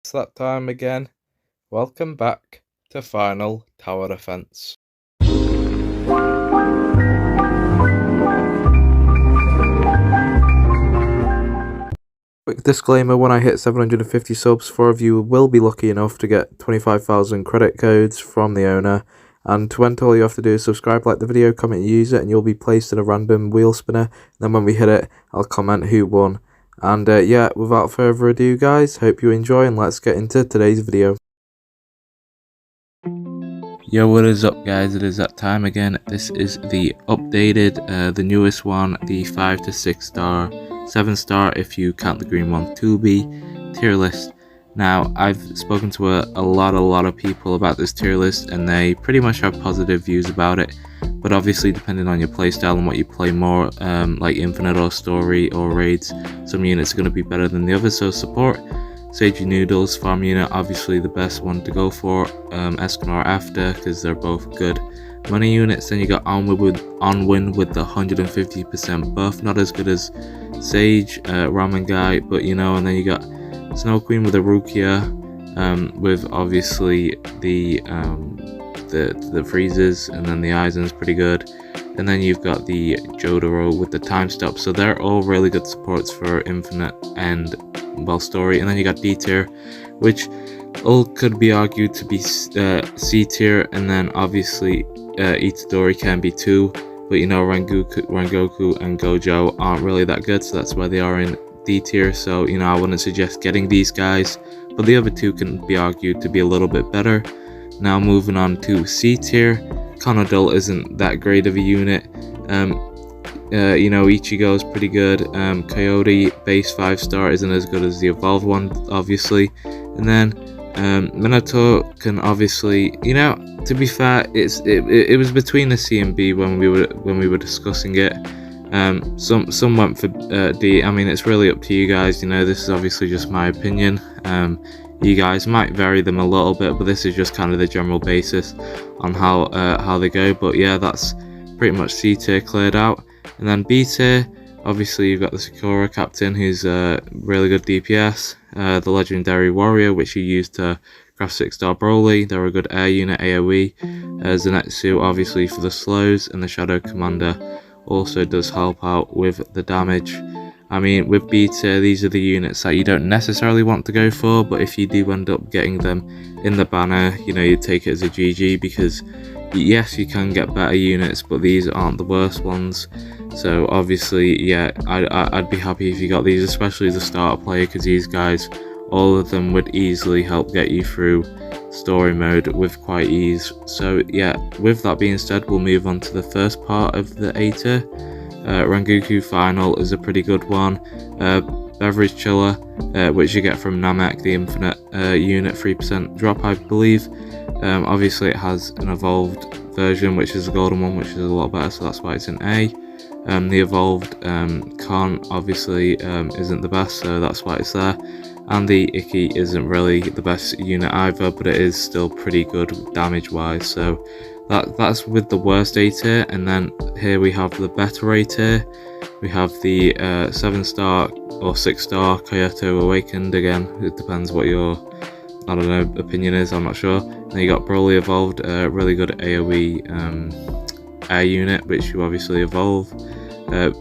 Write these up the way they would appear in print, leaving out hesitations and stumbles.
It's that time again. Welcome back to Final Tower Defense. Quick disclaimer, when I hit 750 subs, 4 of you will be lucky enough to get 25,000 credit codes from the owner. And to enter, all you have to do is subscribe, like the video, comment, use it, and you'll be placed in a random wheel spinner. Then when we hit it, I'll comment who won. And yeah, without further ado guys, hope you enjoy and let's get into today's video. Yo, what is up guys, it is that time again. This is the updated, the newest one, the 5 to 6 star, 7 star if you count the green one, 2B tier list. Now, I've spoken to a lot of people about this tier list and they pretty much have positive views about it. But obviously, depending on your playstyle and what you play more, like Infinite or Story or Raids, some units are going to be better than the others. So support Sagey Noodles, Farm Unit, obviously the best one to go for. Escanor after, because they're both good money units. Then you got Onwin with the 150% buff, not as good as Sage, Ramen Guy, but you know. And then you got Snow Queen with a Rukia, with obviously the freezes, and then the Aizen's pretty good. And then you've got the Jotaro with the time stop. So they're all really good supports for Infinite and well Story. And then you got D tier, which all could be argued to be C tier, and then obviously Itadori can be 2, but you know Rengoku and Gojo aren't really that good, so that's why they are in D tier. So you know, I wouldn't suggest getting these guys, but the other two can be argued to be a little bit better. Now moving on to C tier, Conodule isn't that great of a unit. You know, Ichigo is pretty good. Coyote base 5 star isn't as good as the evolved one, obviously. And then Minato can obviously, you know, to be fair, it was between the C and B when we were discussing it. Some went for D. I mean, it's really up to you guys. You know, this is obviously just my opinion. You guys might vary them a little bit, but this is just kind of the general basis on how they go. But yeah, that's pretty much C tier cleared out. And then B tier, obviously you've got the Sakura captain, who's really good DPS, the legendary warrior, which you use to craft 6 star Broly. They're a good air unit, AoE. Zenitsu obviously for the slows, and the Shadow Commander also does help out with the damage. I mean, with B tier, these are the units that you don't necessarily want to go for, but if you do end up getting them in the banner, you know, you take it as a GG, because yes, you can get better units, but these aren't the worst ones. So obviously, yeah, I'd be happy if you got these, especially as a starter player, because these guys, all of them would easily help get you through story mode with quite ease. So yeah, with that being said, we'll move on to the first part of the A tier. Rengoku Final is a pretty good one. Beverage Chiller, which you get from Namek, the Infinite unit, 3% drop, I believe. Obviously it has an evolved version, which is a golden one, which is a lot better, so that's why it's in A. The evolved Con obviously isn't the best, so that's why it's there. And the Icky isn't really the best unit either, but it is still pretty good damage wise. So that's with the worst A tier. And then here we have the better A tier. We have the 7 star or 6 star Kyoto Awakened. Again, it depends what your, I don't know, opinion is, I'm not sure. Then you got Broly evolved, really good AoE air unit, which you obviously evolve,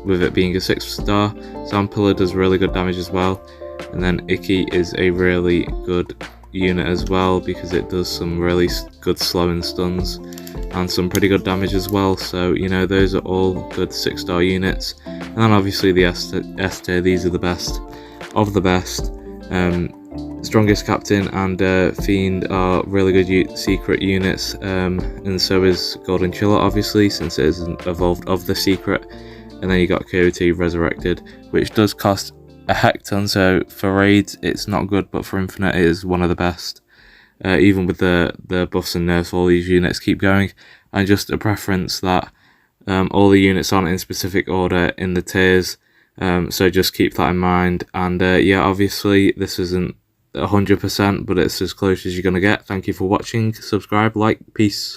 with it being a 6 star. Sandpillar does really good damage as well. And then Icky is a really good unit as well, because it does some really good slowing stuns and some pretty good damage as well. So you know, those are all good 6 star units. And then obviously the S tier, these are the best of the best. Strongest Captain and Fiend are really good secret units, and so is Golden Chiller, obviously, since it is evolved of the secret. And then you got Coyote Resurrected, which does cost a heck ton, so for raids it's not good, but for Infinite it is one of the best. Even with the buffs and nerfs, all these units keep going. And just a preference that all the units aren't in specific order in the tiers, so just keep that in mind. And yeah, obviously this isn't 100%, but it's as close as you're gonna get. Thank you for watching. Subscribe, like, peace.